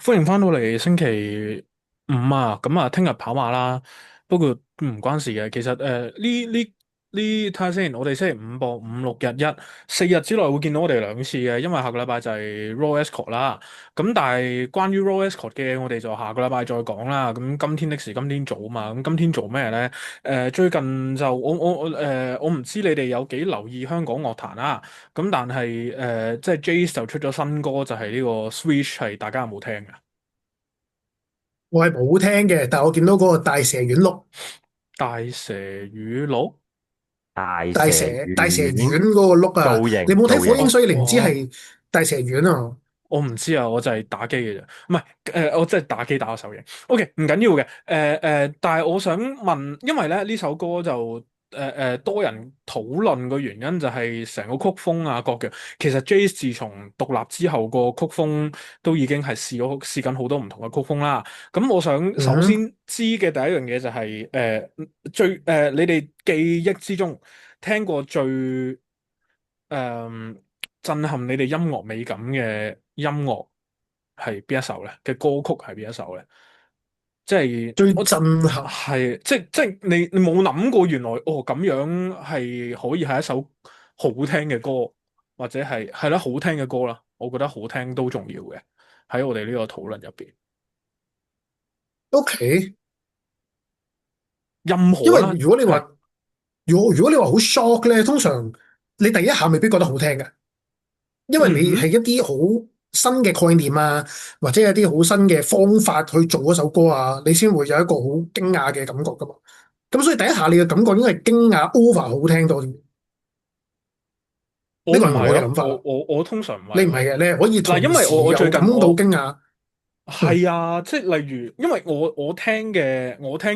歡迎翻到嚟星期五啊，咁啊，聽日跑馬啦。不過唔關事嘅，其實呢睇下先，我哋星期五播5、6、日4日之內會見到我哋2次嘅，因為下個禮拜就係 Royal Ascot 啦。咁但係關於 Royal Ascot 嘅，我哋就下個禮拜再講啦。咁今天的事今天做啊嘛，咁今天做咩咧？最近就我唔知你哋有幾留意香港樂壇啦。咁但係即係 Jace 就出咗新歌，就係呢個 Switch，係大家有冇聽㗎？我係冇聽嘅，但係我見到嗰個大蛇丸碌，大蛇語錄。大蛇大蛇大蛇丸丸嗰個碌啊！造型你冇睇造型，火影，所以你唔知哦，係大蛇丸啊？我唔知啊，我就係打機嘅啫，唔係我即係打機打個手型。OK，唔緊要嘅。但係我想問，因為咧呢首歌就多人討論嘅原因就係成個曲風啊各樣。其實 Jay 自從獨立之後個曲風都已經係試緊好多唔同嘅曲風啦。咁我想首先嗯，知嘅第一樣嘢就係你哋記憶之中聽過最震撼你哋音樂美感嘅音樂係邊一首咧？嘅歌曲係邊一首咧？即係最我震撼。係即係你冇諗過原來咁樣係可以係一首好聽嘅歌，或者係啦好聽嘅歌啦。我覺得好聽都重要嘅，喺我哋呢個討論入邊，OK，任因為何啦係。如果你話如果你話好 shock 咧，通常你第一下未必覺得好聽嘅，因為你係嗯哼。一啲好新嘅概念啊，或者一啲好新嘅方法去做嗰首歌啊，你先會有一個好驚訝嘅感覺噶嘛。咁所以第一下你嘅感覺應該係驚訝 over 好聽多啲，我呢個係唔係咯，我嘅諗法啦。我通常唔係咯。你唔係嘅，你係可以嗱，因同時為我最有感到近驚訝。嗯，係啊，即係例如，因為我聽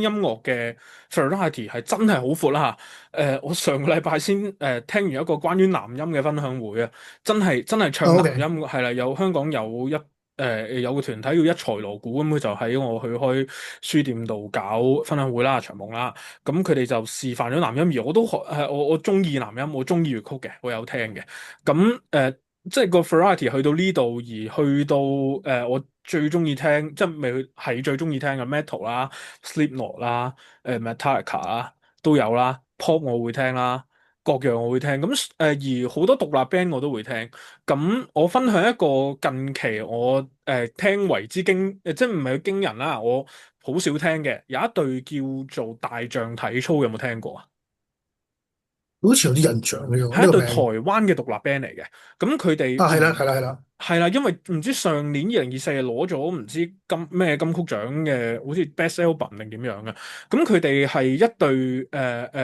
音樂嘅 variety 係真係好闊啦嚇。我上個禮拜先聽完一個關於男音嘅分享會啊，真係唱男音OK，係啦。香港有個團體叫一財鑼鼓，咁佢就喺我去開書店度搞分享會啦，長夢啦。咁佢哋就示範咗男音，而我都我中意男音，我中意粵曲嘅，我有聽嘅。咁即係個 variety 去到呢度，而去到我最中意聽，即係未係最中意聽嘅 metal 啦、Slipknot 啦、Metallica 啦都有啦，pop 我會聽啦，各樣我會聽。咁而好多獨立 band 我都會聽。咁我分享一個近期我聽為之即係唔係驚人啦，我好少聽嘅，有一隊叫做大象體操，有冇聽過啊？好似有啲印象呢個係一隊台呢個名。灣嘅獨立 band 嚟嘅。咁佢哋啊，係啦，唔係啦，係啦。係啦，因為唔知上年2024攞咗唔知金曲獎嘅，好似 Best Album 定點樣嘅。咁佢哋係一隊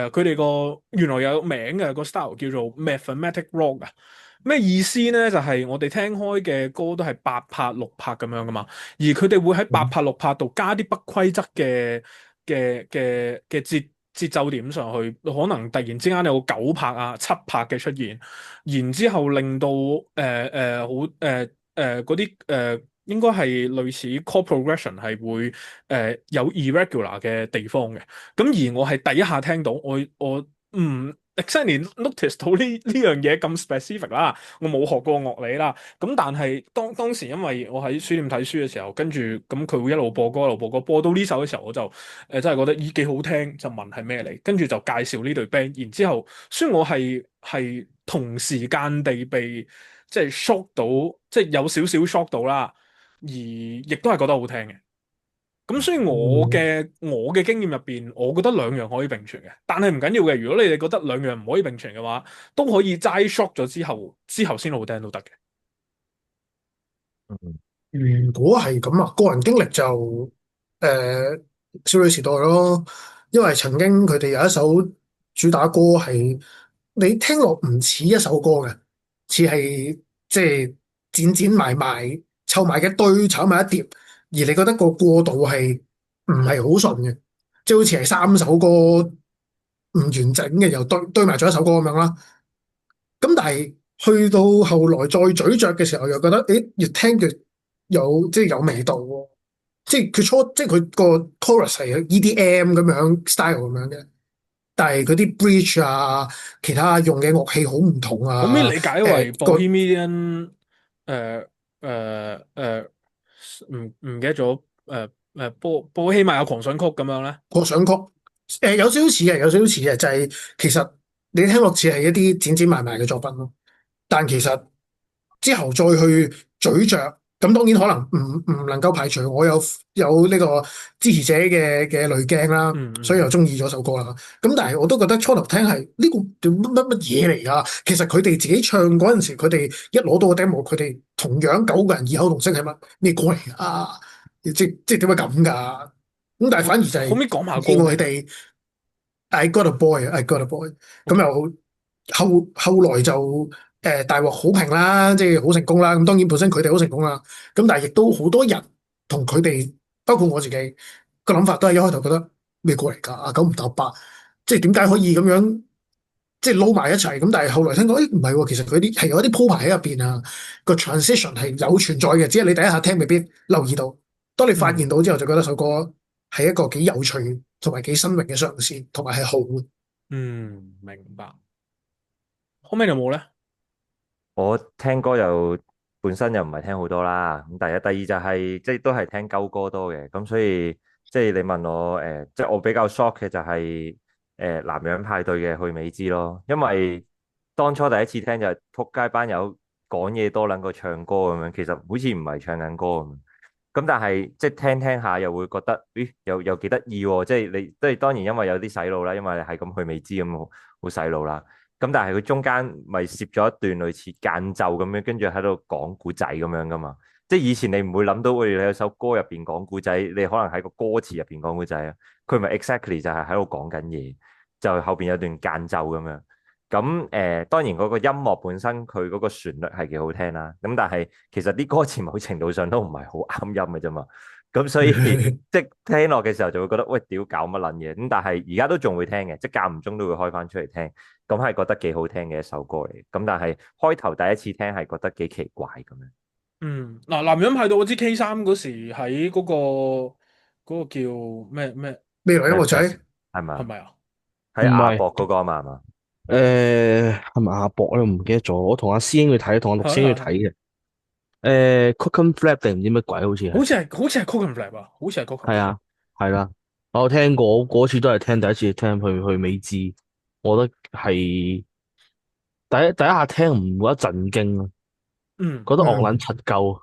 佢哋個原來有名嘅個 style 叫做 Mathematic Rock 啊。咩意思咧？就係我哋聽開嘅歌都係八拍六拍咁樣噶嘛，而佢哋會喺八嗯，拍六拍度加啲不規則嘅節奏點上去，可能突然之間有個九拍啊、七拍嘅出現，然之後令到好嗰啲應該係類似 chord progression 係會有 irregular 嘅地方嘅。咁而我係第一下聽到，我唔 exactly notice 到呢樣嘢咁 specific 啦。我冇學過樂理啦。咁但係當時因為我喺書店睇書嘅時候，跟住咁佢會一路播歌一路播歌，播到呢首嘅時候，我就真係覺得咦幾好聽，就問係咩嚟，跟住就介紹呢隊 band。然之後雖然我係同時間地被即係 shock 到，即係有少少 shock 到啦，而亦都係覺得好聽嘅。咁所以嗯，我嘅經驗入邊，我覺得兩樣可以並存嘅，但係唔緊要嘅。如果你哋覺得兩樣唔可以並存嘅話，都可以齋 shock 咗之後先好聽都得嘅。嗯，如果係咁啊，個人經歷就誒少女時代咯，因為曾經佢哋有一首主打歌係你聽落唔似一首歌嘅，似係即係剪剪埋埋湊埋一堆炒埋一碟，而你覺得個過渡係唔係好順嘅，即係好似係三首歌唔完整嘅，又堆埋咗一首歌咁樣啦。咁但係去到後來再咀嚼嘅時候，又覺得誒越聽越有即係有味道喎。即係佢初即係佢個 chorus 係 EDM 咁樣 style 咁樣嘅，但係佢啲 bridge 啊，其他用嘅樂器好唔同啊。可唔可以理解為 誒個 Bohemian 誒誒誒唔記得咗波希米亞狂想曲咁樣咧？過上曲，有少少似嘅，有少少似嘅，就係其實你聽落似係一啲剪剪埋埋嘅作品咯。但其實之後再去咀嚼，咁當然可能唔能夠排除我有呢個支持者嘅濾鏡啦，所以又嗯嗯中意咗首歌啦。咁但係我都覺得初頭聽係呢個叫乜嘢嚟㗎？其實佢哋自己唱嗰陣時，佢哋一攞到個 demo，佢哋同樣9個人異口同聲係乜咩歌嚟㗎？即係點解咁㗎？咁但係反而就係可唔可以講下歌意外名？地，I got a boy，I got a boy，咁又後來就大獲好評啦，即係好成功啦。咁當然本身佢哋好成功啦，咁但係亦都好多人同佢哋，包括我自己個諗法都係一開頭覺得咩過嚟㗎？啊九唔搭八，即係點解可以咁樣即係撈埋一齊？咁但係後來聽講，誒唔係喎，其實佢啲係有一啲鋪排喺入邊啊，個 transition 係有存在嘅，只係你第一下聽未必留意到。當你發現嗯到之後，就覺得首歌係一個幾有趣同埋幾新穎嘅嘗試，同埋係好嘅。嗯，明白。後尾有冇咧？我聽歌又本身又唔係聽好多啦，咁第一，第二就係即係都係聽舊歌多嘅，咁所以即係你問我即係我比較 shock 嘅就係南洋派對嘅去美知咯，因為當初第一次聽就係仆街班友講嘢多撚過唱歌咁樣，其實好似唔係唱緊歌咁樣，咁但係即係聽聽下又會覺得，咦又幾得意喎，即係你即係當然因為有啲洗腦啦，因為你係咁去美知咁好洗腦啦。咁但係佢中間咪攝咗一段類似間奏咁樣，跟住喺度講古仔咁樣噶嘛。即係以前你唔會諗到，會你有首歌入邊講古仔，你可能喺個歌詞入邊講古仔啊。佢咪 exactly 就係喺度講緊嘢，就後邊有段間奏咁樣。咁當然嗰個音樂本身佢嗰個旋律係幾好聽啦。咁但係其實啲歌詞某程度上都唔係好啱音嘅啫嘛。咁所以即係聽落嘅時候就會覺得喂，屌搞乜撚嘢咁，但係而家都仲會聽嘅，即係間唔中都會開翻出嚟聽，咁係覺得幾好聽嘅一首歌嚟。咁但係開頭第一次聽係覺得幾奇怪咁樣。嗯，嗱，男人派到我知 K3嗰時喺嗰個叫咩未來音樂仔 Netflix 係咪？係咪啊？喺唔係，亞博嗰個啊嘛係嘛？係咪阿博咧？我唔記得咗。我同阿師兄去睇，同阿陸師兄去睇係係嘅。Cooking Flap 定唔知乜鬼，好似係。好似係 Cooking Flap 啊，好似係 Cooking 係 Flap。啊，係啦。我聽過嗰次都係聽第一次聽去美知，我覺得係第一下聽唔覺得震驚咯，嗯覺得惡撚嗯，柒鳩，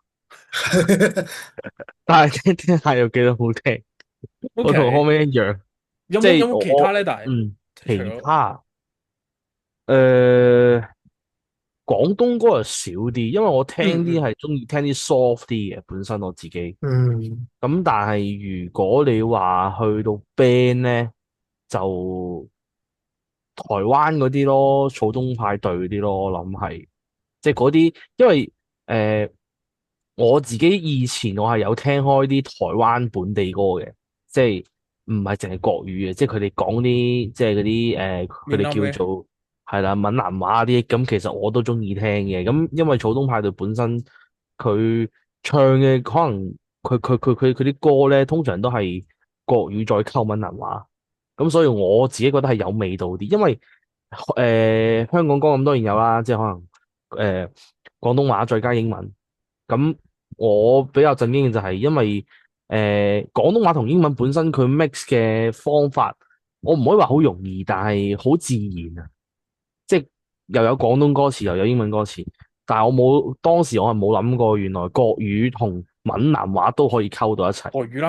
但係聽聽下又幾得好聽。我同後，OK。尾一樣，即係有冇有冇其他咧？但係除其咗他誒。廣東歌就少啲，因為我聽啲嗯係中意聽啲 soft 啲嘅，本身我自己。嗯，咁但係如果你話去到 band 咧，就台灣嗰啲咯，草東派對嗰啲咯，我諗係即係嗰啲，因為我自己以前我係有聽開啲台灣本地歌嘅，即係唔係淨係國語嘅，即係佢哋講啲即係嗰啲佢哋越南嘅，叫做係啦閩南話啲，咁其實我都中意聽嘅。咁因為草東派對本身佢唱嘅可能佢啲歌咧，通常都係國語再溝閩南話，咁所以我自己覺得係有味道啲。因為香港歌咁當然有啦，即係可能廣東話再加英文。咁我比較震驚嘅就係因為廣東話同英文本身佢 mix 嘅方法，我唔可以話好容易，但係好自然啊！即係又有廣東歌詞，又有英文歌詞，但係當時我係冇諗過，原來國語同閩南話都可以溝到一齊。台語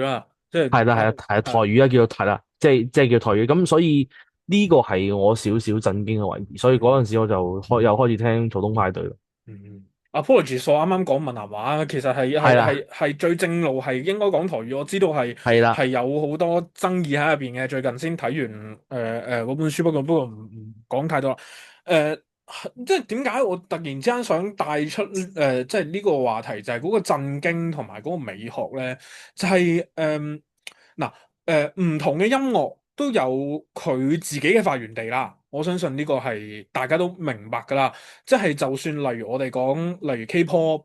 啦，即係係啦，係啊，係啊，台語啊，叫做係啦，即係叫台語。咁所以呢個係我少少震驚嘅位置，所以嗰陣時我就又開始聽草東派對咯。嗯，Apology，我啱啱講閩南話，其實係係係啦，係係最正路係應該講台語。我知道係係啦，係有好多爭議喺入邊嘅。最近先睇完嗰本書，不過唔講太多啦。誒、即係點解我突然之間想帶出即係呢個話題，就係嗰個震驚同埋嗰個美學咧，就係嗱唔同嘅音樂都有佢自己嘅發源地啦。我相信呢個係大家都明白㗎啦。即係就算例如我哋講，例如 K-pop，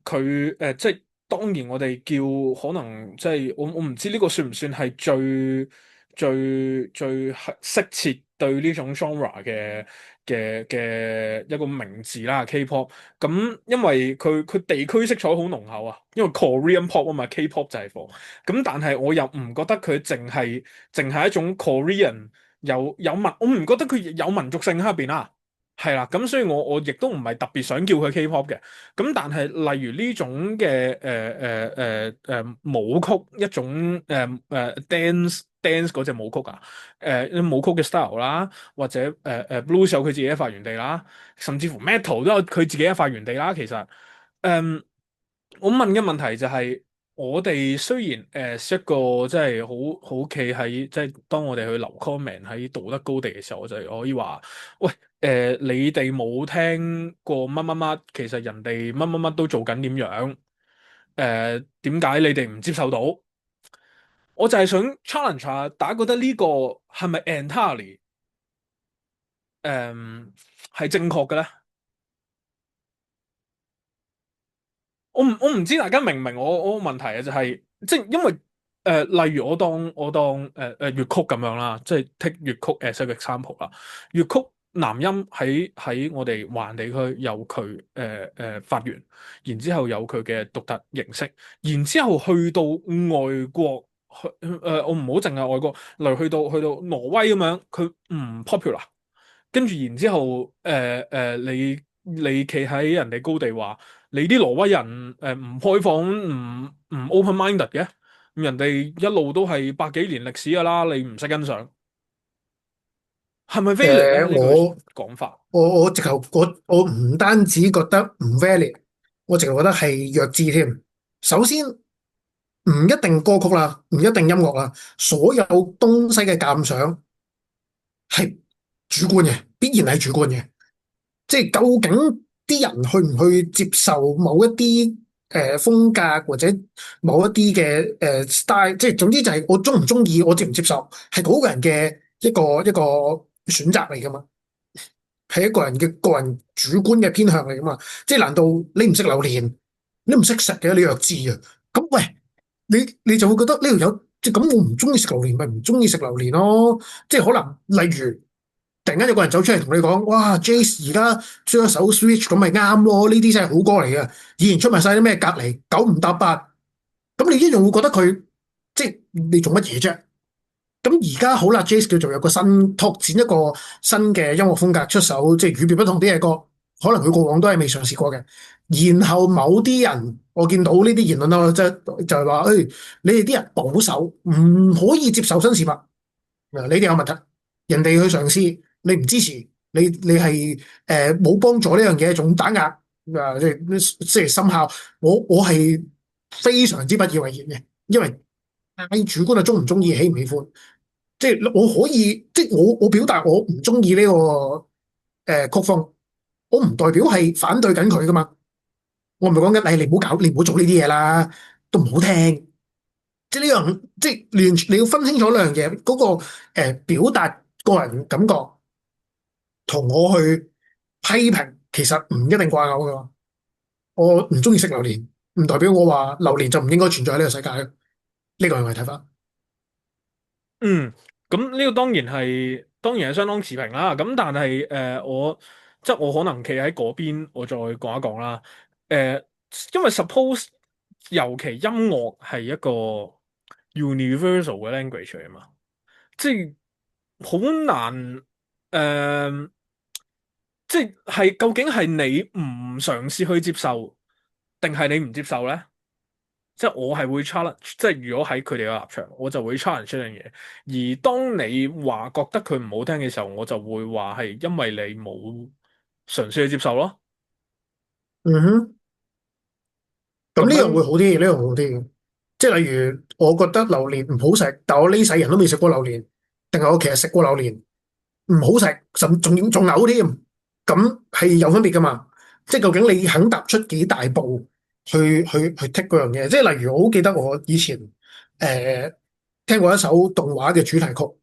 佢即係當然我哋叫可能即係我唔知呢個算唔算係最適切對呢種 genre 嘅一個名字啦，K-pop。咁因為佢地區色彩好濃厚啊，因為 Korean pop 啊嘛，K-pop 就係貨。咁但係我又唔覺得佢淨係一種 Korean 我唔覺得佢有民族性喺入邊啦。係啦，咁所以我亦都唔係特別想叫佢 K-pop 嘅。咁但係例如呢種嘅舞曲一種dance 嗰隻舞曲啊，舞曲嘅 style 啦，或者blues 有佢自己嘅發源地啦，甚至乎 metal 都有佢自己嘅發源地啦。其實誒，我問嘅問題就係、我哋雖然一個即係好企喺即係當我哋去留 comment 喺道德高地嘅時候，我就可以話：喂，你哋冇聽過乜乜乜，其實人哋乜乜乜都做緊點樣？點解你哋唔接受到？我就係想 challenge 下，大家覺得呢個係咪 entirely 係正確嘅咧？我唔知大家明唔明我個問題啊？就係即係因為例如我當粵曲咁樣啦，即係 take 粵曲 as 一個 example 啦。粵曲男音喺我哋華人地區有佢發源，然之後有佢嘅獨特形式，然之後去到外國我唔好淨係外國，例如去到挪威咁樣，佢唔 popular。跟住然之後，你企喺人哋高地話，你啲挪威人唔開放，唔 open-minded 嘅，人哋一路都係百幾年歷史㗎啦，你唔識欣賞，係咪 valid 咧？呢句我講法，我直頭我唔單止覺得唔 valid，我直頭覺得係弱智添。首先唔一定歌曲啦，唔一定音樂啦，所有東西嘅鑑賞係主觀嘅，必然係主觀嘅。即係究竟啲人去唔去接受某一啲風格或者某一啲嘅style，即係總之就係我中唔中意，我接唔接受，係嗰個人嘅一個選擇嚟噶嘛，係一個人嘅個人主觀嘅偏向嚟噶嘛。即係難道你唔食榴蓮，你唔識食嘅，你弱智啊？咁喂，你就會覺得呢條友即係咁，我唔中意食榴蓮，咪唔中意食榴蓮咯。即係可能例如。突然間有個人走出嚟同你講，哇，Jace 而家出咗首 Switch 咁咪啱咯，呢啲真係好歌嚟嘅。以前出埋晒啲咩隔離九唔搭八，咁你一樣會覺得佢即係你做乜嘢啫？咁而家好啦，Jace 叫做有個新拓展一個新嘅音樂風格出手，即係與別不同啲嘅歌，可能佢過往都係未嘗試過嘅。然後某啲人我見到呢啲言論啦，就係話，你哋啲人保守，唔可以接受新事物。你哋有問題，人哋去嘗試，你唔支持，你係冇幫助呢樣嘢，仲打壓即係深效。我係非常之不以為然嘅，因為太主觀係中唔中意，喜唔喜歡。即係我可以，即係我表達我唔中意呢個曲風，我唔代表係反對緊佢噶嘛。我唔係講緊，你唔好搞，你唔好做呢啲嘢啦，都唔好聽。即係呢樣，即係你要分清楚兩樣嘢，嗰個表達個人感覺同我去批評，其實唔一定掛鈎噶。我唔中意食榴蓮，唔代表我話榴蓮就唔應該存在喺呢個世界。呢個係我嘅睇法。嗯，咁呢個當然係相當持平啦。咁但係即係我可能企喺嗰邊，我再講一講啦。因為 suppose 尤其音樂係一個 universal 嘅 language 嚟嘛，即係好難即係究竟係你唔嘗試去接受，定係你唔接受咧？即係我係會 challenge，即係如果喺佢哋嘅立場，我就會 challenge 呢樣嘢。而當你話覺得佢唔好聽嘅時候，我就會話係因為你冇嘗試去接受咯。嗯哼，咁呢樣會咁樣，好啲，呢樣會好啲。即係例如，我覺得榴蓮唔好食，但我呢世人都未食過榴蓮，定係我其實食過榴蓮唔好食，甚仲嘔添，咁係有分別噶嘛？即係究竟你肯踏出幾大步去剔嗰樣嘢？即係例如，我好記得我以前誒、呃、聽過一首動畫嘅主題曲，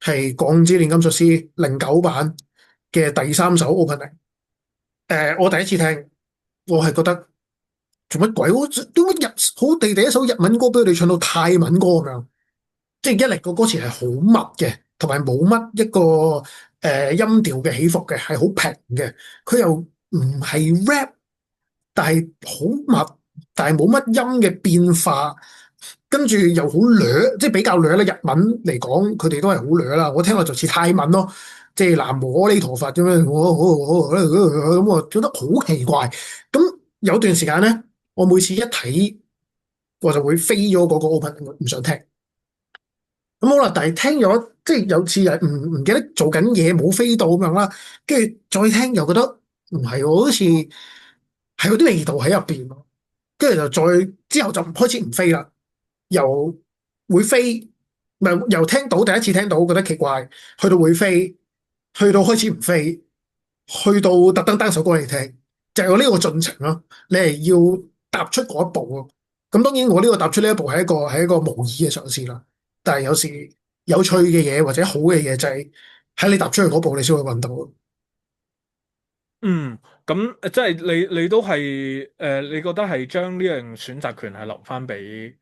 係《鋼之煉金術師》09版嘅第三首 opening。我第一次聽，我係覺得做乜鬼？點解好地地一首日文歌俾佢哋唱到泰文歌咁樣？即係一嚟個歌詞係好密嘅，同埋冇乜一個音調嘅起伏嘅，係好平嘅。佢又唔係 rap，但係好密，但係冇乜音嘅變化，跟住又好掠，即係比較掠咧。日文嚟講，佢哋都係好掠啦。我聽落就似泰文咯，即係南無阿彌陀佛咁樣，咁我覺得好奇怪。咁有段時間咧，我每次一睇，我就會飛咗嗰個 open，唔想聽。咁好啦，但係聽咗，即係有次係唔記得做緊嘢，冇飛到咁樣啦，跟住再聽又覺得唔係喎，好似係有啲味道喺入邊咯。跟住就再之後就開始唔飛啦，又會飛，唔係又聽到第一次聽到覺得奇怪，去到會飛，去到開始唔飛，去到特登單首歌嚟聽，就係有呢個進程咯。你係要踏出嗰一步咯。咁當然我呢個踏出呢一步係一個無意嘅嘗試啦。但係有時有趣嘅嘢或者好嘅嘢就係喺你踏出去嗰步，你先會揾到。嗯，咁即係你都係你覺得係將呢樣選擇權係留翻俾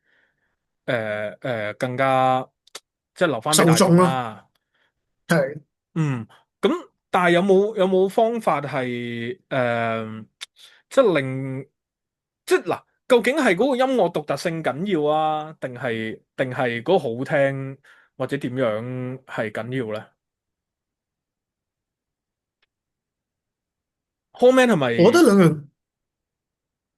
更加即係留翻俾大眾受眾咯，啦。係嗯，咁但係有冇方法係即係令即係嗱，究竟係嗰個音樂獨特性緊要啊，定係嗰個好聽或者點樣係緊要咧？Coleman 係我覺得咪？兩樣。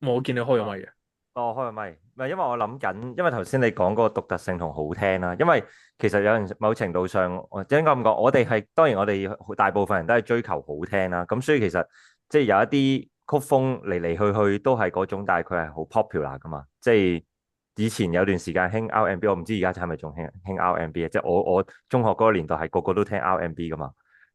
我見你開咗咪嘅。哦，開個咪，唔係因為我諗緊，因為頭先你講嗰個獨特性同好聽啦，因為其實有陣某程度上，我應該咁講，我哋係當然我哋大部分人都係追求好聽啦，咁所以其實即係有一啲曲風嚟嚟去去都係嗰種，但係佢係好 popular 噶嘛，即係以前有段時間興 R&B，我唔知而家係咪仲興 R&B 啊，即係我中學嗰個年代係個個都聽 R&B 噶嘛，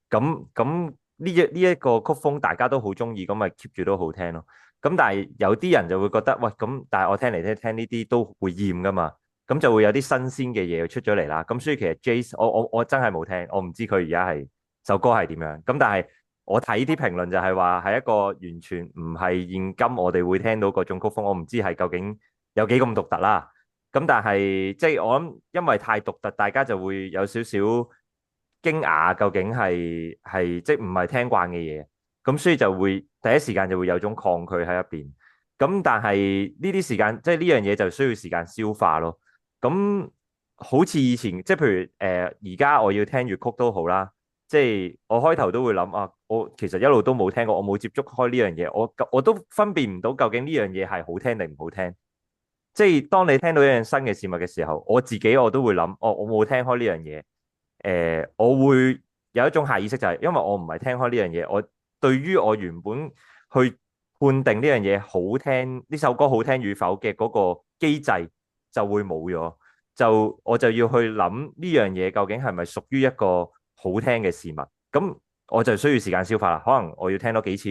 咁呢一個曲風大家都好中意，咁咪 keep 住都好聽咯。咁但係有啲人就會覺得，喂，咁但係我聽嚟聽呢啲都會厭噶嘛，咁就會有啲新鮮嘅嘢出咗嚟啦。咁所以其實 Jace，我真係冇聽，我唔知佢而家係首歌係點樣。咁但係我睇啲評論就係話係一個完全唔係現今我哋會聽到嗰種曲風，我唔知係究竟有幾咁獨特啦。咁但係即係我諗，因為太獨特，大家就會有少少驚訝，究竟係即係唔係聽慣嘅嘢。咁所以就會第一時間就會有種抗拒喺入邊。咁但係呢啲時間，即係呢樣嘢就需要時間消化咯。咁好似以前，即係譬如而家我要聽粵曲都好啦。即係我開頭都會諗啊，我其實一路都冇聽過，我冇接觸開呢樣嘢，我都分辨唔到究竟呢樣嘢係好聽定唔好聽。即係當你聽到一樣新嘅事物嘅時候，我自己都會諗，哦，我冇聽開呢樣嘢。我會有一種下意識就係，因為我唔係聽開呢樣嘢，我對於我原本去判定呢樣嘢好聽，呢首歌好聽與否嘅嗰個機制就會冇咗，我就要去諗呢樣嘢究竟係咪屬於一個好聽嘅事物，咁我就需要時間消化啦。可能我要聽多幾次，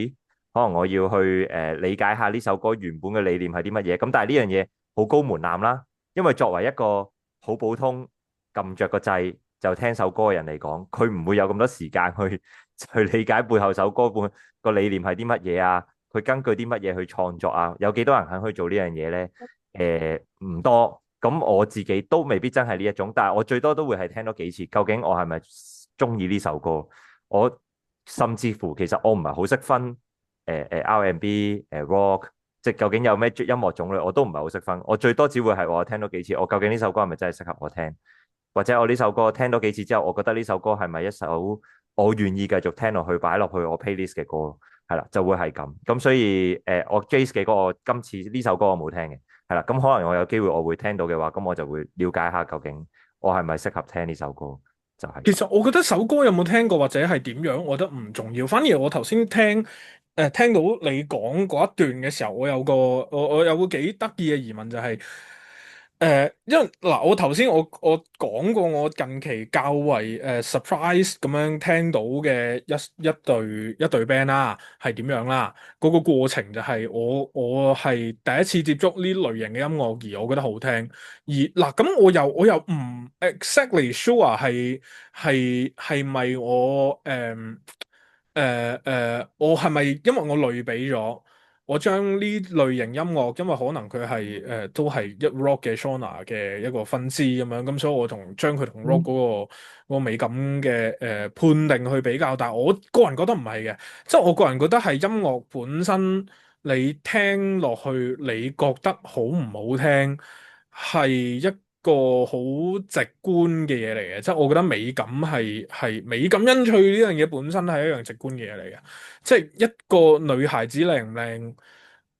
可能我要去理解下呢首歌原本嘅理念係啲乜嘢，咁但係呢樣嘢好高門檻啦，因為作為一個好普通撳着個掣就聽首歌嘅人嚟講，佢唔會有咁多時間去理解背後首歌本個理念係啲乜嘢啊，佢根據啲乜嘢去創作啊，有幾多人肯去做呢樣嘢咧？唔多，咁我自己都未必真係呢一種，但係我最多都會係聽多幾次，究竟我係咪中意呢首歌？我甚至乎其實我唔係好識分R&B rock，即係究竟有咩音樂種類，我都唔係好識分。我最多只會係我聽多幾次，我究竟呢首歌係咪真係適合我聽？或者我呢首歌聽多幾次之後，我覺得呢首歌係咪一首我願意繼續聽落去擺落去我 playlist 嘅歌？係啦，就會係咁。咁所以我 Jace 嘅歌，我今次呢首歌我冇聽嘅，係啦。咁可能我有機會我會聽到嘅話，咁我就會了解下究竟我係咪適合聽呢首歌，就係咁。其實我覺得首歌有冇聽過或者係點樣，我覺得唔重要。反而我頭先聽到你講嗰一段嘅時候，我有個幾得意嘅疑問就係、因為嗱，我頭先我講過，我近期較為surprise 咁樣聽到嘅一隊 band 啦，係點樣啦？嗰個過程就係我係第一次接觸呢類型嘅音樂，而我覺得好聽。而嗱咁我又唔 exactly sure 係咪我我係咪因為我類比咗？我將呢類型音樂，因為可能佢係都係一 rock 嘅 genre 嘅一個分支咁樣，咁所以我將佢同 rock 嗰個美感嘅判定去比較，但係我個人覺得唔係嘅，即係我個人覺得係音樂本身你聽落去，你覺得好唔好聽係一個好直觀嘅嘢嚟嘅，即係我覺得美感係美感音趣呢樣嘢本身係一樣直觀嘅嘢嚟嘅。即係一個女孩子靚唔靚，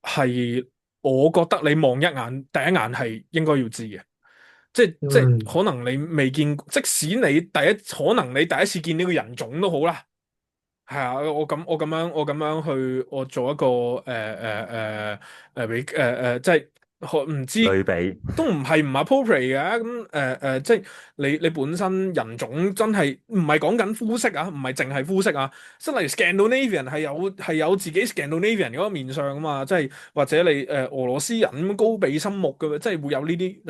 係我覺得你望一眼，第一眼係應該要知嘅。即係嗯可能你未見，即使你可能你第一次見呢個人種都好啦。係啊，我咁樣去，我做一個俾即係學唔知類比。都唔 appropriate 嘅咁即係你本身人種真係唔係講緊膚色啊，唔係淨係膚色啊，即係例如 Scandinavian 係有自己 Scandinavian 嗰個面相啊嘛，即係或者你俄羅斯人咁高鼻深目嘅，即係會有呢啲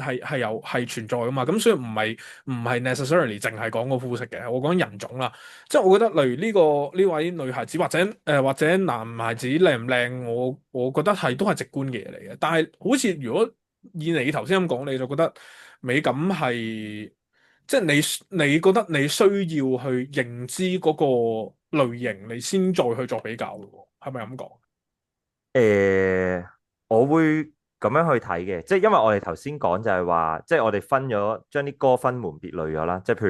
係存在噶嘛，咁所以唔係 necessarily 淨係講個膚色嘅，我講人種啦。即係我覺得，例如呢位女孩子或者男孩子靚唔靚，我覺得都係直觀嘅嘢嚟嘅。但係好似如果以你頭先咁講，你就覺得美感係即係你覺得你需要去認知嗰個類型，你先再去作比較嘅喎，係咪咁講？誒、我會咁樣去睇嘅，即係因為我哋頭先講就係話，即係我哋分咗將啲歌分門別類咗啦，即係譬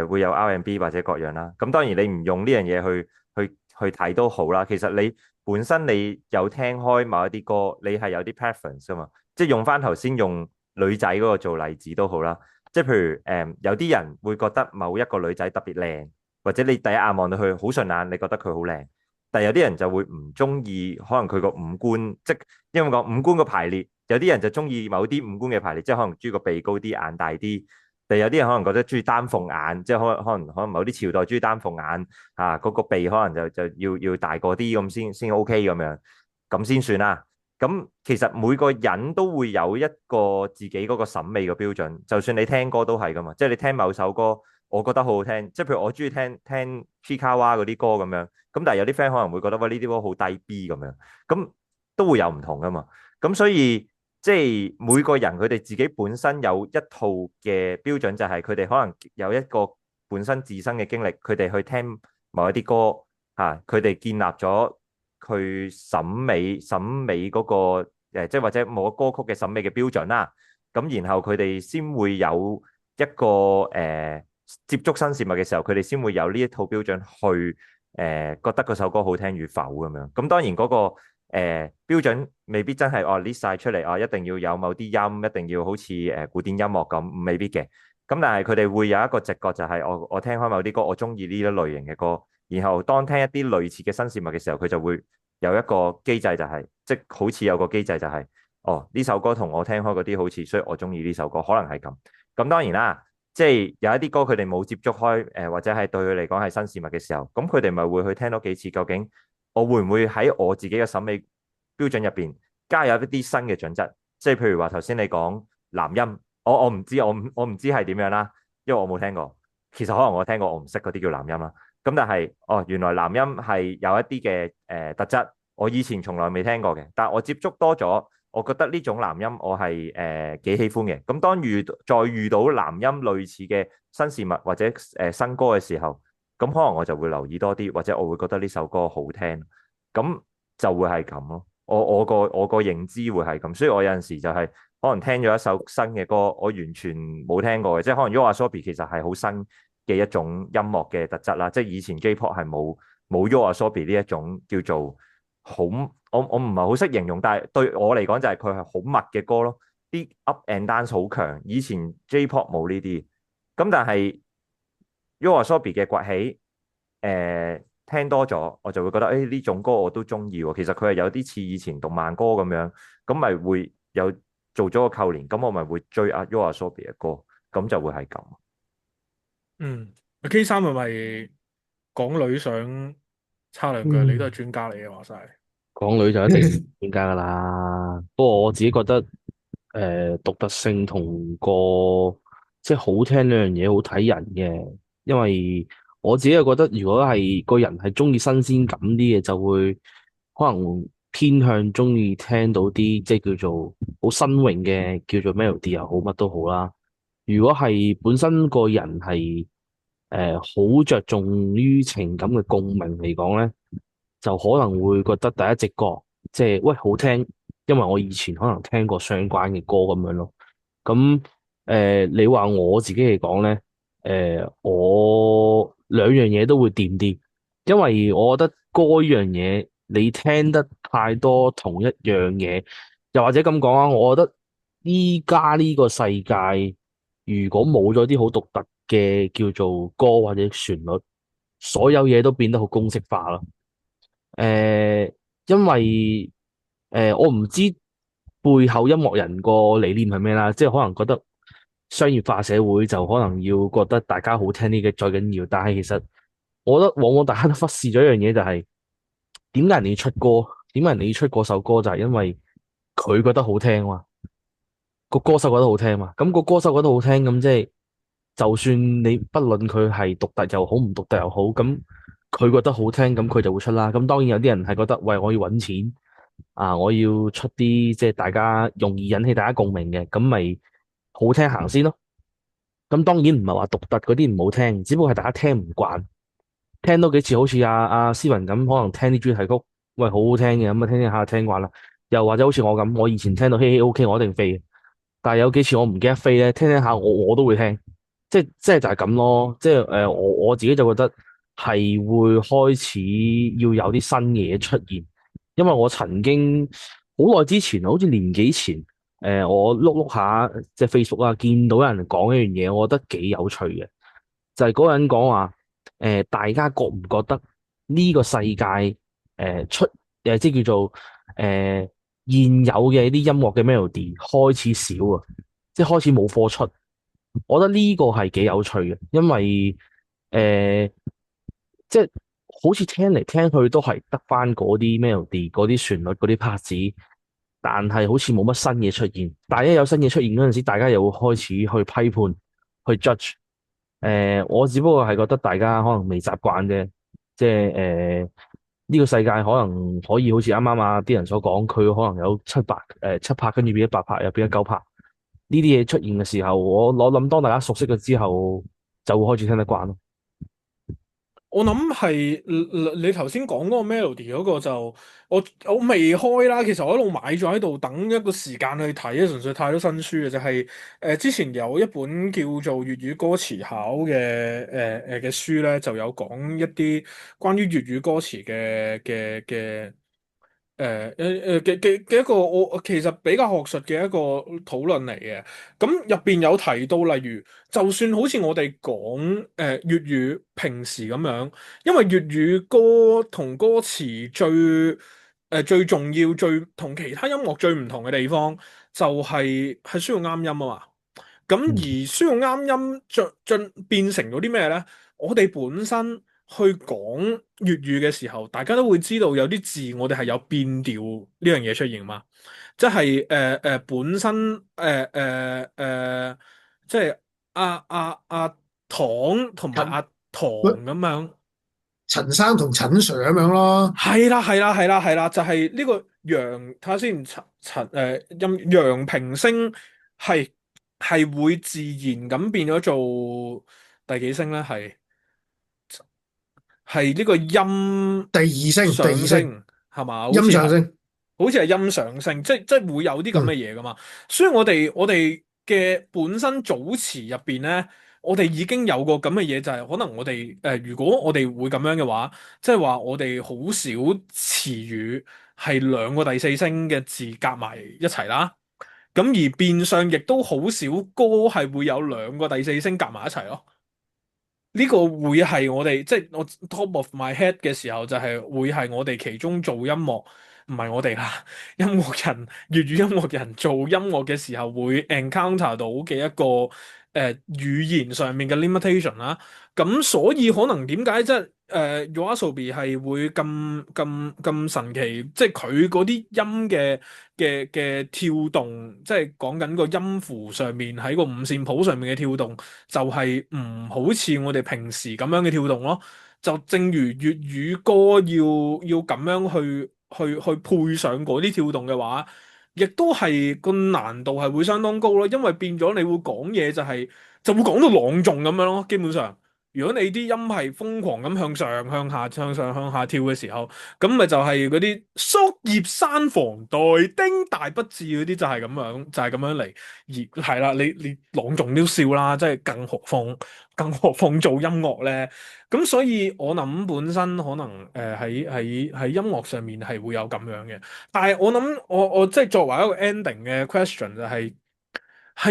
如會有 R&B 或者各樣啦。咁當然你唔用呢樣嘢去睇都好啦。其實你本身你有聽開某一啲歌，你係有啲 preference 噶嘛。即係用翻頭先用女仔嗰個做例子都好啦。即係譬如有啲人會覺得某一個女仔特別靚，或者你第一眼望到佢好順眼，你覺得佢好靚。但係有啲人就會唔中意，可能佢個五官，即係因為講五官個排列，有啲人就中意某啲五官嘅排列，即係可能中意個鼻高啲、眼大啲。但有啲人可能覺得中意單鳳眼，即係可能某啲朝代中意單鳳眼啊，嗰個鼻可能就要大個啲咁先 OK 咁樣，咁先算啦。咁其實每個人都會有一個自己嗰個審美嘅標準，就算你聽歌都係噶嘛，即係你聽某首歌，我覺得好好聽，即係譬如我中意聽 Chikawa 嗰啲歌咁樣，咁但係有啲 friend 可能會覺得喂呢啲歌好低 B 咁樣，咁都會有唔同噶嘛，咁所以即係每個人佢哋自己本身有一套嘅標準，就係佢哋可能有一個本身自身嘅經歷，佢哋去聽某一啲歌嚇，佢哋建立咗佢審美嗰個即係或者某個歌曲嘅審美嘅標準啦。咁然後佢哋先會有一個接觸新事物嘅時候，佢哋先會有呢一套標準去覺得嗰首歌好聽與否咁樣。咁當然嗰個標準未必真係list 晒出嚟，一定要有某啲音，一定要好似古典音樂咁，未必嘅。咁但係佢哋會有一個直覺，就係我聽開某啲歌，我中意呢一類型嘅歌。然後當聽一啲類似嘅新事物嘅時候，佢就會有一個機制，就係即係好似有個機制就係呢首歌同我聽開嗰啲好似，所以我中意呢首歌，可能係咁。咁當然啦，即係有一啲歌佢哋冇接觸開或者係對佢嚟講係新事物嘅時候，咁佢哋咪會去聽多幾次，究竟我會唔會喺我自己嘅審美標準入邊加入一啲新嘅準則？即係譬如話頭先你講男音，我唔知係點樣啦，因為我冇聽過。其實可能我聽過，我唔識嗰啲叫男音啦。咁但係原來男音係有一啲嘅特質，我以前從來未聽過嘅，但係我接觸多咗，我覺得呢種男音我係幾喜歡嘅。咁當再遇到男音類似嘅新事物或者新歌嘅時候，咁可能我就會留意多啲，或者我會覺得呢首歌好聽，咁就會係咁咯。我個認知會係咁，所以我有陣時就係可能聽咗一首新嘅歌，我完全冇聽過嘅，即係可能 YOASOBI 其實係好新嘅一種音樂嘅特質啦，即係以前 J-pop 係冇 YOASOBI 呢一種叫做好，我唔係好識形容，但係對我嚟講就係佢係好密嘅歌咯，啲 up and dance 好強，以前 J-pop 冇呢啲，咁但係 YOASOBI 嘅崛起，聽多咗我就會覺得呢種歌我都中意喎，其實佢係有啲似以前動漫歌咁樣，咁咪會有做咗個扣連，咁我咪會追阿 YOASOBI 嘅歌，咁就會係咁。K3係咪港女想差兩句？你都係專家嚟嘅話晒。港女就一定專家噶啦。不過我自己覺得，獨特性同即係好聽呢樣嘢好睇人嘅。因為我自己又覺得，如果係個人係中意新鮮感啲嘅，就會可能偏向中意聽到啲即係叫做好新穎嘅叫做 melody 又好乜都好啦。如果係本身個人係好着重於情感嘅共鳴嚟講咧，就可能會覺得第一直覺即係喂好聽，因為我以前可能聽過相關嘅歌咁樣咯。咁你話我自己嚟講咧，我兩樣嘢都會掂啲，因為我覺得歌呢樣嘢你聽得太多同一樣嘢，又或者咁講啊，我覺得依家呢個世界如果冇咗啲好獨特嘅叫做歌或者旋律，所有嘢都變得好公式化咯。因為我唔知背後音樂人個理念係咩啦，即係可能覺得商業化社會就可能要覺得大家好聽啲嘅最緊要，但係其實我覺得往往大家都忽視咗一樣嘢，就係點解人哋要出歌？點解人哋要出嗰首歌？就係因為佢覺得好聽嘛，個歌手覺得好聽嘛，咁個歌手覺得好聽，咁即係就算你不論佢係獨特又好，唔獨特又好，咁佢覺得好聽，咁佢就會出啦。咁當然有啲人係覺得，喂，我要搵錢啊，我要出啲即係大家容易引起大家共鳴嘅，咁咪好聽行先咯。咁當然唔係話獨特嗰啲唔好聽，只不過係大家聽唔慣，聽多幾次好似阿思文咁，可能聽啲主題曲，喂，好好聽嘅，咁啊聽聽下聽慣啦。又或者好似我咁，我以前聽到嘿嘿 OK，我一定飛。但係有幾次我唔記得飛咧，聽聽下我都會聽，即係就係咁咯。即係我自己就覺得係會開始要有啲新嘢出現，因為我曾經好耐之前，好似年幾前，我碌碌下即係 Facebook 啦，見到有人講一樣嘢，我覺得幾有趣嘅，就係嗰個人講話，大家覺唔覺得呢個世界出即係叫做現有嘅啲音樂嘅 melody 開始少啊，即係開始冇貨出。我覺得呢個係幾有趣嘅，因為誒即係好似聽嚟聽去都係得翻嗰啲 melody、嗰啲旋律、嗰啲拍子，但係好似冇乜新嘢出現。但係一有新嘢出現嗰陣時，大家又會開始去批判、去 judge。我只不過係覺得大家可能未習慣啫，即係呢個世界可能可以好似啱啱啲人所講，佢可能有七拍，跟住變咗八拍，又變咗九拍。呢啲嘢出現嘅時候，我諗當大家熟悉咗之後，就會開始聽得慣咯。我諗係你頭先講嗰個 melody 嗰個就我未開啦，其實我一路買咗喺度等一個時間去睇啊，純粹太多新書嘅就係、之前有一本叫做粵語歌詞考嘅書咧，就有講一啲關於粵語歌詞嘅嘅一個我其實比較學術嘅一個討論嚟嘅，咁入邊有提到，例如就算好似我哋講粵語平時咁樣，因為粵語歌同歌詞最重要同其他音樂最唔同嘅地方，就係需要啱音啊嘛。咁嗯而需要啱音變成咗啲咩咧？我哋本身去講粵語嘅時候，大家都會知道有啲字我哋係有變調呢樣嘢出現嘛。即係本身即係阿糖同埋阿陳唐喂咁樣。陳生同陳 Sir 咁樣咯。係啦，係啦，係啦，係啦，就係呢個陽，睇下先，音陽平聲係係會自然咁變咗做第幾聲咧？係呢個音第二聲，第二聲，上升係嘛？好似係。音上升。好似係音上升，即係會有啲咁嘅嗯，嘢噶嘛。所以我哋嘅本身組詞入邊咧，我哋已經有個咁嘅嘢，就係可能我哋如果我哋會咁樣嘅話，即係話我哋好少詞語係兩個第四聲嘅字夾埋一齊啦。咁而變相亦都好少歌係會有兩個第四聲夾埋一齊咯。呢個會係我哋即係我 top of my head 嘅時候，就係會係我哋其中做音樂，唔係我哋啦，音樂人粵語音樂人做音樂嘅時候會 encounter 到嘅一個語言上面嘅 limitation 啦。咁所以可能點解即係YOASOBI 係會咁神奇，即係佢嗰啲音嘅跳動，即係講緊個音符上面喺個五線譜上面嘅跳動。就係唔好似我哋平時咁樣嘅跳動咯，就正如粵語歌要咁樣去配上嗰啲跳動嘅話，亦都係個難度係會相當高咯，因為變咗你會講嘢就會講到朗誦咁樣咯，基本上。如果你啲音係瘋狂咁向上、向下、向上、向下跳嘅時候，咁咪就係嗰啲宿葉山房代丁大不至嗰啲就係咁樣，就係咁樣嚟。而係啦，你朗誦都笑啦，即係更何況做音樂咧。咁所以我諗本身可能喺音樂上面係會有咁樣嘅，但係我諗我即係作為一個 ending 嘅 question 就係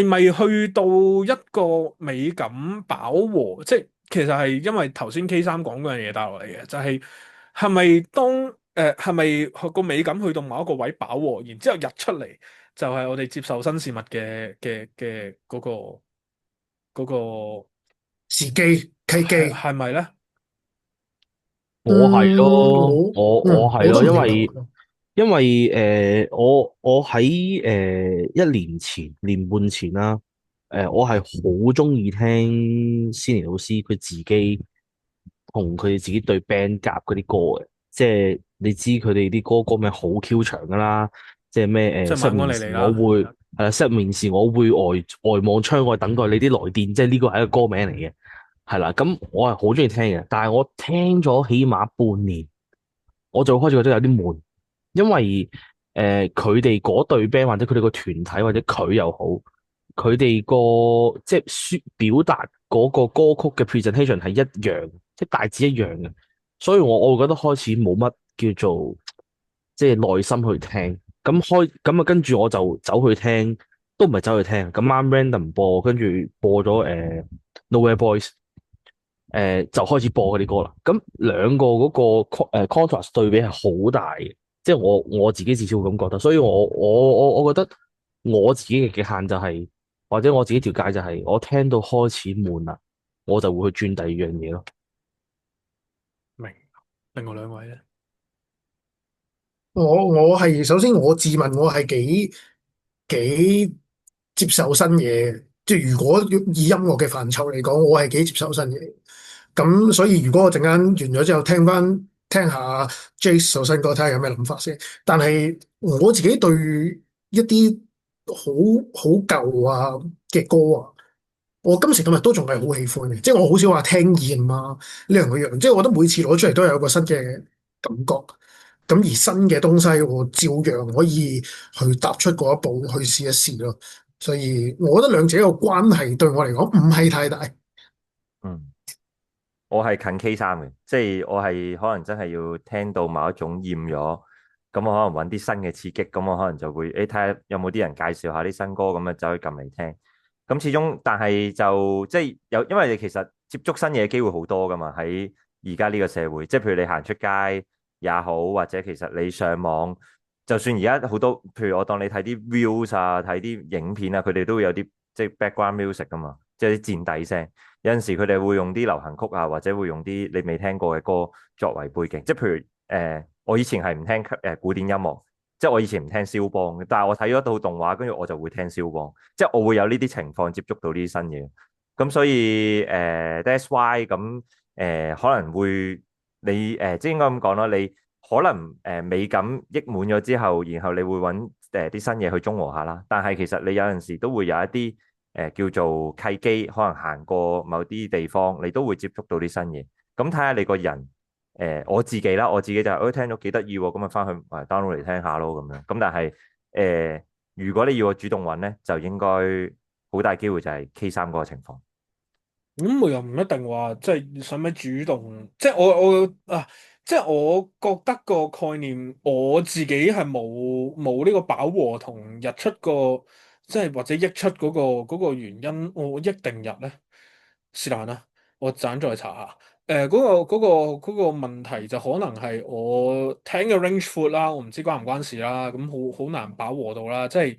咪去到一個美感飽和？即係其實係因為頭先 K 三講嗰樣嘢帶落嚟嘅，就係咪當係咪個美感去到某一個位飽和，然之後日出嚟就係我哋接受新事物嘅嗰個時機契係機。係咪咧？我係咯，我我係咯，我都唔因為認同。我喺一年前年半前啦，我係好中意聽仙尼老師佢自己同佢哋自己對 band 夾嗰啲歌嘅，即係你知佢哋啲歌名好 Q 長噶啦，即係咩即係晚安嚟嚟失眠時我啦，會失眠時我會呆望窗外等待你啲來電，即係呢個係一個歌名嚟嘅。係啦，咁我係好中意聽嘅，但係我聽咗起碼半年，我就開始覺得有啲悶，因為佢哋嗰隊 band 或者佢哋個團體或者佢又好，佢哋個即係表達嗰個歌曲嘅 presentation 係一樣，即係大致一樣嘅，所以我會覺得開始冇乜叫做即係耐心去聽，咁啊跟住我就走去聽，都唔係走去聽，咁啱 random 播，跟住播咗Nowhere Boys。就開始播嗰啲歌啦。咁兩個嗰個contrast 對比係好大嘅，即係我自己至少會咁覺得。所以我覺得我自己嘅極限就係，或者我自己條界就係，我聽到開始悶啦，我就會去轉第二樣嘢咯。明。另外兩位咧，我係首先我自問我係幾接受新嘢嘅，即係如果要以音樂嘅範疇嚟講，我係幾接受新嘢。咁所以如果我陣間完咗之後聽下 Jace 首新歌，睇下有咩諗法先。但係我自己對一啲好舊啊嘅歌啊，我今時今日都仲係好喜歡嘅，即係我好少話聽厭啊呢樣嗰樣，即係我覺得每次攞出嚟都有個新嘅感覺。咁而新嘅東西，我照樣可以去踏出嗰一步去試一試咯。所以我覺得兩者個關係對我嚟講唔係太大。嗯。我係近 K 三嘅，即係我係可能真係要聽到某一種厭咗，咁我可能揾啲新嘅刺激，咁我可能就會睇下有冇啲人介紹下啲新歌，咁啊走去撳嚟聽。咁始終，但係就即係有，因為你其實接觸新嘢機會好多噶嘛，喺而家呢個社會，即係譬如你行出街也好，或者其實你上網，就算而家好多，譬如我當你睇啲 views 啊，睇啲影片啊，佢哋都會有啲即係 background music 噶嘛，即係啲墊底聲。有陣時佢哋會用啲流行曲啊，或者會用啲你未聽過嘅歌作為背景，即係譬如我以前係唔聽古典音樂，即係我以前唔聽蕭邦嘅，但係我睇咗一套動畫，跟住我就會聽蕭邦，即係我會有呢啲情況接觸到呢啲新嘢，咁所以that's why 咁可能會你即係應該咁講咯，你可能美感益滿咗之後，然後你會揾啲新嘢去中和下啦，但係其實你有陣時都會有一啲。叫做契機，可能行過某啲地方，你都會接觸到啲新嘢。咁睇下你個人，我自己啦，我自己就係、聽咗幾得意喎，咁咪翻去download 嚟聽下咯，咁樣。咁但係如果你要我主動揾咧，就應該好大機會就係 K 三嗰個情況。咁我又唔一定話即係使咩主動，即係我即係我覺得個概念，我自己係冇呢個飽和同日出個，即係或者溢出嗰個原因，我益定日咧是但啦，我陣再查下。嗰個問題就可能係我聽嘅 range 闊啦，我唔知關唔關事啦，咁好難飽和到啦，即係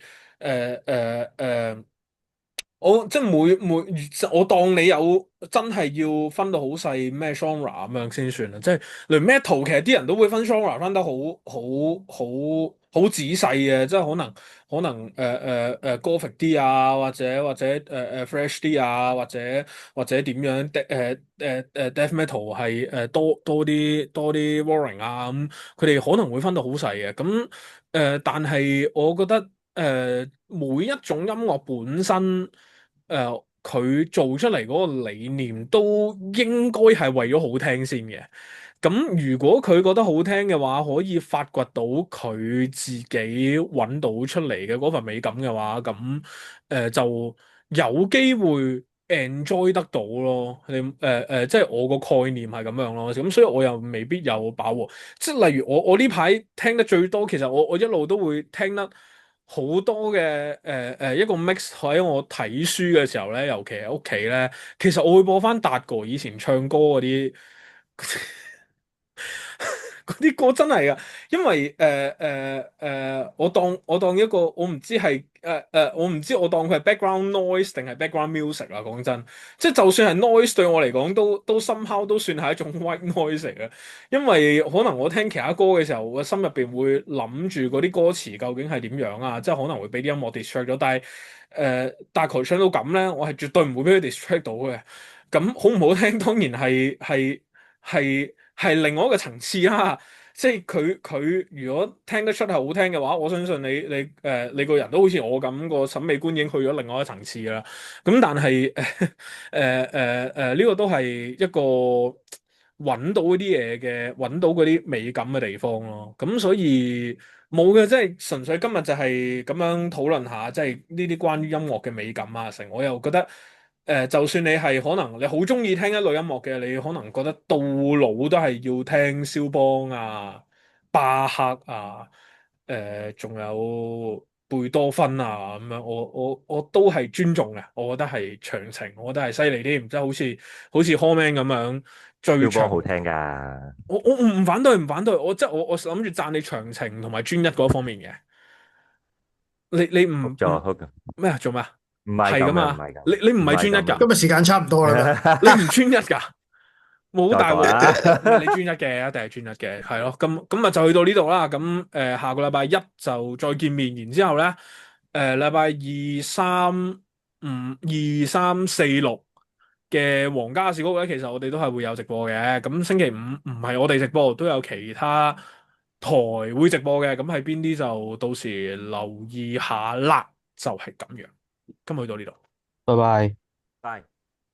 我即係我當你有真係要分到好細咩 genre 咁樣先算啦，即係例如 metal 其實啲人都會分 genre 分得好好仔細嘅，即係可能Gothic 啲啊，或者fresh 啲啊，或者點樣death metal 係多啲 warring 啊，咁佢哋可能會分到好細嘅。咁但係我覺得每一種音樂本身佢做出嚟嗰個理念都應該係為咗好聽先嘅。咁如果佢覺得好聽嘅話，可以發掘到佢自己揾到出嚟嘅嗰份美感嘅話，咁就有機會 enjoy 得到咯。即係我個概念係咁樣咯。咁所以我又未必有把握。即係例如我呢排聽得最多，其實我一路都會聽得好多嘅一個 mix 喺我睇書嘅時候咧，尤其係屋企咧，其實我會播翻達哥以前唱歌嗰啲。嗰啲歌真係噶，因為我當一個我唔知係我唔知我當佢係 background noise 定係 background music 啊。講真，即係就算係 noise 對我嚟講，都 somehow 都算係一種 white noise 嚟嘅。因為可能我聽其他歌嘅時候，我心入邊會諗住嗰啲歌詞究竟係點樣啊，即係可能會俾啲音樂 distract 咗。但係佢唱到咁咧，我係絕對唔會俾佢 distract 到嘅。咁好唔好聽，當然係另外一個層次啦。即係佢如果聽得出係好聽嘅話，我相信你個人都好似我咁個審美觀已經去咗另外一個層次啦。咁但係呢個都係一個揾到嗰啲嘢嘅，揾到嗰啲美感嘅地方咯。咁所以冇嘅，即係純粹今日就係咁樣討論下，即係呢啲關於音樂嘅美感啊成。我又覺得就算你係可能你好中意聽一類音樂嘅，你可能覺得到老都係要聽肖邦啊、巴赫啊、仲有貝多芬啊咁樣，我都係尊重嘅，我覺得係長情，我覺得係犀利啲，即係好似 Hallman 咁樣最長。標歌好聽㗎。我唔反對，唔反對，我即係我諗住讚你長情同埋專一嗰方面嘅。你好唔咗，好嘅，咩啊？做咩啊？唔係咁樣，唔係噶嘛？係咁，你唔唔係專一㗎？係咁樣。今日時間差唔多啦，你唔專一㗎？冇大鑊，再講啦，唔係你專一嘅，一定係專一嘅，係咯。咁啊就去到呢度啦。咁下個禮拜一就再見面，然之後咧禮拜二三四六嘅皇家市谷咧，其實我哋都係會有直播嘅。咁星期五唔係我哋直播，都有其他台會直播嘅。咁喺邊啲就到時留意下啦。就係咁樣。今日去到呢度。拜拜。拜。